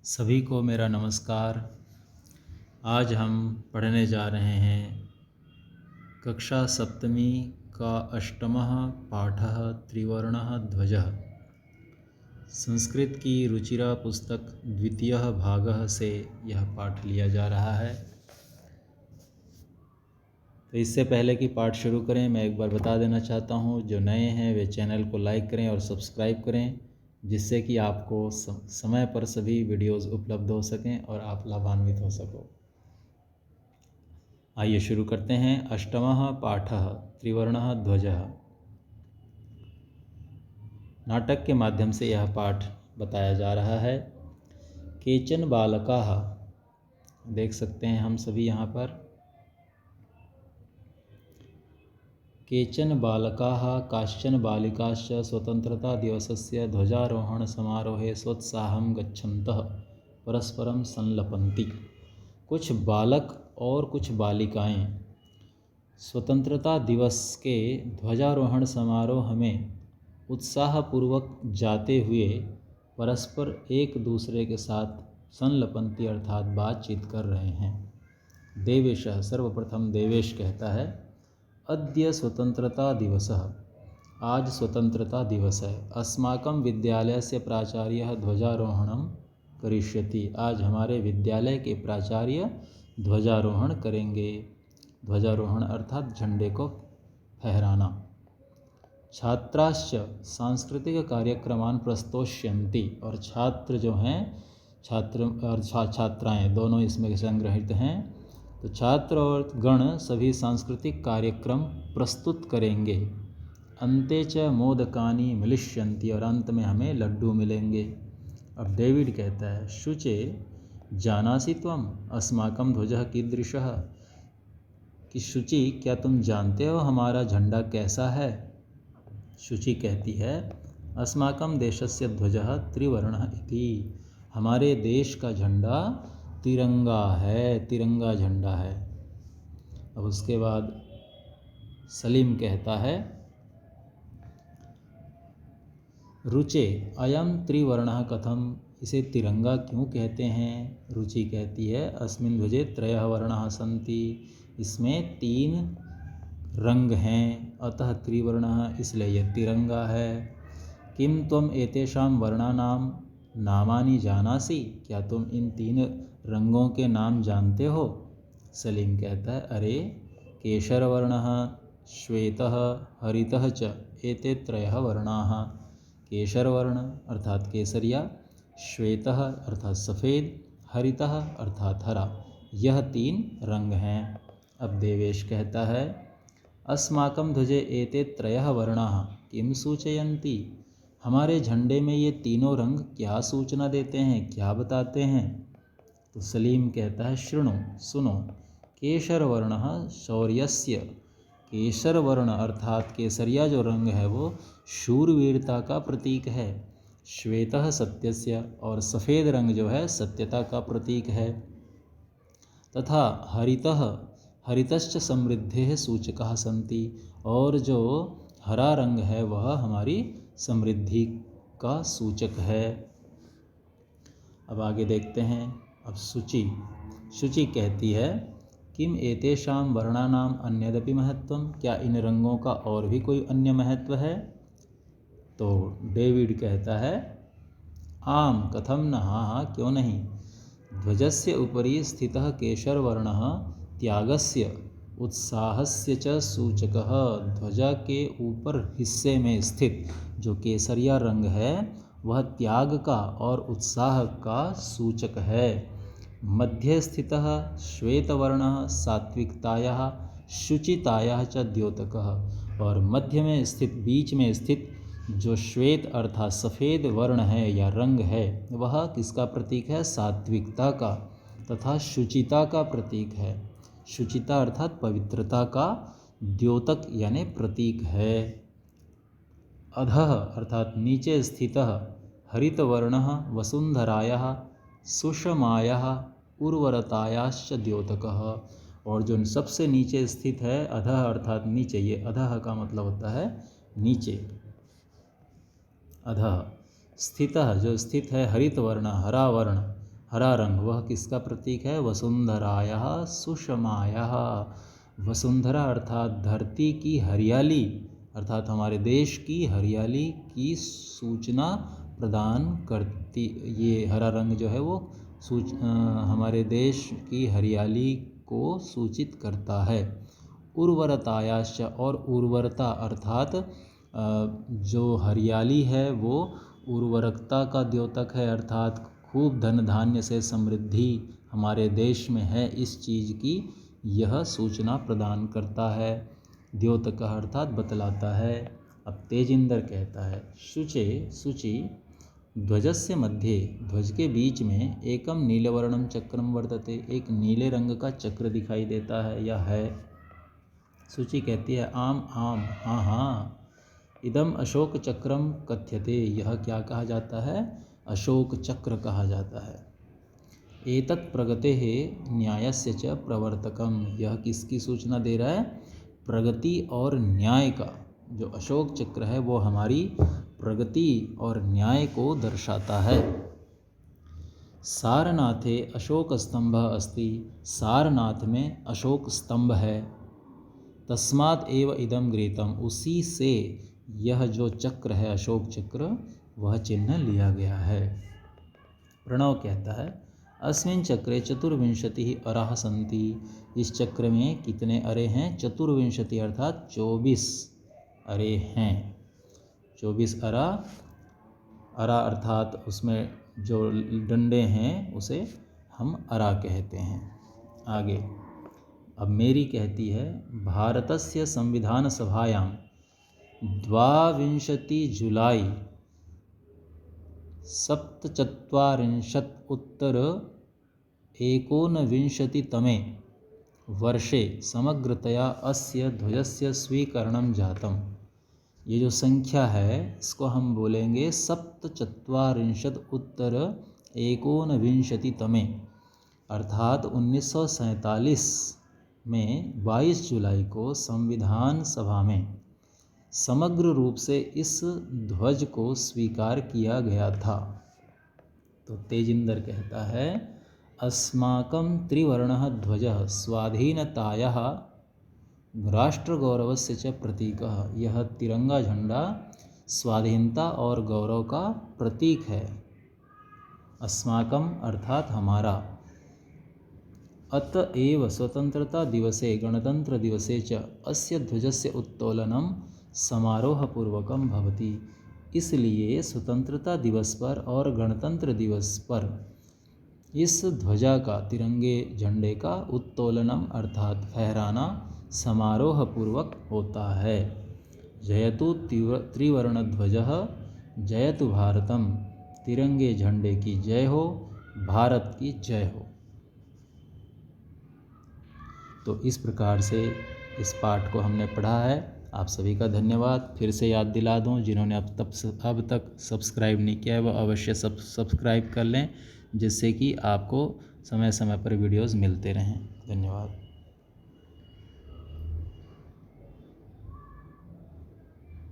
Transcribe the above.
सभी को मेरा नमस्कार। आज हम पढ़ने जा रहे हैं कक्षा सप्तमी का अष्टमः पाठः त्रिवर्णः ध्वजः। संस्कृत की रुचिरा पुस्तक द्वितीयः भागः से यह पाठ लिया जा रहा है। तो इससे पहले कि पाठ शुरू करें, मैं एक बार बता देना चाहता हूँ, जो नए हैं वे चैनल को लाइक करें और सब्सक्राइब करें, जिससे कि आपको समय पर सभी वीडियोस उपलब्ध हो सकें और आप लाभान्वित हो सको। आइए शुरू करते हैं। अष्टमः पाठः त्रिवर्णः ध्वजः। नाटक के माध्यम से यह पाठ बताया जा रहा है। केचन बालकाः, देख सकते हैं हम सभी यहाँ पर, केचन बालकाः काश्चन बालिकाश्च स्वतंत्रता दिवसस्य ध्वजारोहण समारोहे सोत्साहं गच्छन्तः परस्परं संलपन्ति। कुछ बालक और कुछ बालिकाएं स्वतंत्रता दिवस के ध्वजारोहण समारोह में उत्साहपूर्वक जाते हुए परस्पर एक दूसरे के साथ संलपन्ति अर्थात बातचीत कर रहे हैं। देवेशः, सर्वप्रथम देवेश कहता है, अद्य स्वतंत्रता दिवसः, आज स्वतंत्रता दिवस है। अस्माकं विद्यालयस्य प्राचार्यः ध्वजारोहणं करिष्यति, आज हमारे विद्यालय के प्राचार्य ध्वजारोहण करेंगे। ध्वजारोहण अर्थात झंडे को फहराना। छात्राश्च सांस्कृतिक कार्यक्रमान प्रस्तोष्यन्ति, और छात्र जो हैं, छात्र और छात्राएँ दोनों इसमें संग्रहित हैं। तो छात्र और गण सभी सांस्कृतिक कार्यक्रम प्रस्तुत करेंगे। अन्ते च मोदकानि मिलिष्यन्ति, और अंत में हमें लड्डू मिलेंगे। अब डेविड कहता है, शुचे जानासि त्वम् अस्माकं ध्वजः कीदृशः, कि शुचि क्या तुम जानते हो हमारा झंडा कैसा है। शुचि कहती है, अस्माकं देशस्य ध्वजः त्रिवर्णः इति, हमारे देश का झंडा तिरंगा है, तिरंगा झंडा है। अब उसके बाद सलीम कहता है, रुचे अयम त्रिवर्णः कथम, इसे तिरंगा क्यों कहते हैं। रुचि कहती है, अस्मिन् ध्वजे त्रयः वर्णाः सन्ति, इसमें 3 रंग हैं, अतः त्रिवर्णः, इसलिए यह तिरंगा है। किम त्वम एतेषां वर्णानां नामानि जानासि, क्या तुम इन 3 रंगों के नाम जानते हो। सलीम कहता है, अरे केशरवर्णः श्वेतः हरितः च एते त्रयः वर्णाः। केशरवर्ण अर्थात केसरिया, श्वेतः अर्थात सफ़ेद, हरितः अर्थात हरा, यह 3 रंग हैं। अब देवेश कहता है, अस्माकं ध्वजे एते त्रयः वर्णाः किं सूचयन्ति, हमारे झंडे में ये तीनों रंग क्या सूचना देते हैं, क्या बताते हैं। तो सलीम कहता है, शृणु, सुनो, केशरवर्णः शौर्यस्य, केसर वर्ण अर्थात केसरिया जो रंग है वो शूरवीरता का प्रतीक है। श्वेतः सत्यस्य, और सफ़ेद रंग जो है सत्यता का प्रतीक है। तथा हरितः हरितश्च समृद्धेः सूचकः सन्ति, और जो हरा रंग है वह हमारी समृद्धि का सूचक है। अब आगे देखते हैं। अब शुचि कहती है, किम एतेषां वर्णानाम अन्यदपि महत्वम, क्या इन रंगों का और भी कोई अन्य महत्व है। तो डेविड कहता है, आम कथम न, हाँ क्यों नहीं। ध्वजस्य उपरि स्थितः केशरवर्णः त्यागस्य उत्साहस्य च सूचकः, ध्वजा के ऊपर हिस्से में स्थित जो केसरिया रंग है वह त्याग का और उत्साह का सूचक है। मध्ये स्थितः श्वेतवर्णः सात्विकतायाः शुचितायाः च द्योतकः, और मध्य में स्थित, बीच में स्थित जो श्वेत अर्थात सफ़ेद वर्ण है या रंग है वह किसका प्रतीक है, सात्विकता का तथा शुचिता का प्रतीक है। शुचिता अर्थात पवित्रता का द्योतक यानी प्रतीक है। अधः अर्थात नीचे स्थितः हरितवर्णः वसुंधरायाः सुषमायाः उर्वरतायाश्च द्योतकः, और जो सबसे नीचे स्थित है, अधः अर्थात नीचे, ये अधः का मतलब होता है नीचे। अधः स्थितः जो स्थित है हरित वर्ण हरा वर्ण हरा रंग वह किसका प्रतीक है? वसुंधरायाः सुषमायाः। वसुंधरा अर्थात धरती की हरियाली, अर्थात हमारे देश की हरियाली की सूचना प्रदान करती, ये हरा रंग जो है वो हमारे देश की हरियाली को सूचित करता है। उर्वरतायाश्च, और उर्वरता अर्थात जो हरियाली है वो उर्वरकता का द्योतक है, अर्थात खूब धन धान्य से समृद्धि हमारे देश में है, इस चीज़ की यह सूचना प्रदान करता है। द्योतक अर्थात बतलाता है। अब तेजिंदर कहता है शुचे शुचि ध्वजस्य मध्ये, ध्वज के बीच में एकम नीलवर्णम चक्रम वर्तते, एक नीले रंग का चक्र दिखाई देता है या है। शुचि कहती है आम आम, हाँ हाँ, इदम अशोक चक्रम कथ्यते, यह क्या कहा जाता है? अशोक चक्र कहा जाता है। एतत् प्रगतेः न्यायस्य च प्रवर्तकम, यह किसकी सूचना दे रहा है? प्रगति और न्याय का। जो अशोक चक्र है वो हमारी प्रगति और न्याय को दर्शाता है। सारनाथे अशोक स्तंभ अस्ति, सारनाथ में अशोक स्तंभ है। तस्मात् एव इदम गृहीतम, उसी से यह जो चक्र है अशोक चक्र वह चिन्ह लिया गया है। प्रणव कहता है अस्मिन् चक्रे चतुर्विंशति अराः सन्ति, इस चक्र में कितने अरे हैं? चतुर्विंशति अर्थात 24 अरे हैं। 24 अरा, अरा अर्थात उसमें जो डंडे हैं उसे हम अरा कहते हैं। आगे अब मेरी कहती है भारतस्य संविधान सभायां 22 जुलाई 1749 वर्षे समग्रतया अस्य ध्वजस्य स्वीकरणं जातम्। ये जो संख्या है इसको हम बोलेंगे 1749 अर्थात 1947 में 22 जुलाई को संविधान सभा में समग्र रूप से इस ध्वज को स्वीकार किया गया था। तो तेजिंदर कहता है अस्माकं त्रिवर्णः ध्वजः स्वाधीनतायाः राष्ट्रगौरवस्य च प्रतीकः, यह तिरंगा झंडा स्वाधीनता और गौरव का प्रतीक है। अस्माकं अर्थात हमारा। अतएव स्वतंत्रता दिवसे गणतंत्र दिवसे च अस्य ध्वजस्य उत्तोलनं समारोहपूर्वकं भवति, इसलिए स्वतंत्रता दिवस पर और गणतंत्र दिवस पर इस ध्वजा का, तिरंगे झंडे का उत्तोलनम अर्थात फहराना समारोहपूर्वक होता है। जयतु त्रिवर्णध्वजः जयतु भारतम, तिरंगे झंडे की जय हो, भारत की जय हो। तो इस प्रकार से इस पाठ को हमने पढ़ा है। आप सभी का धन्यवाद। फिर से याद दिला दूं, जिन्होंने अब तक सब्सक्राइब नहीं किया है वह अवश्य सब्सक्राइब कर लें, जिससे कि आपको समय समय पर वीडियोस मिलते रहें। धन्यवाद।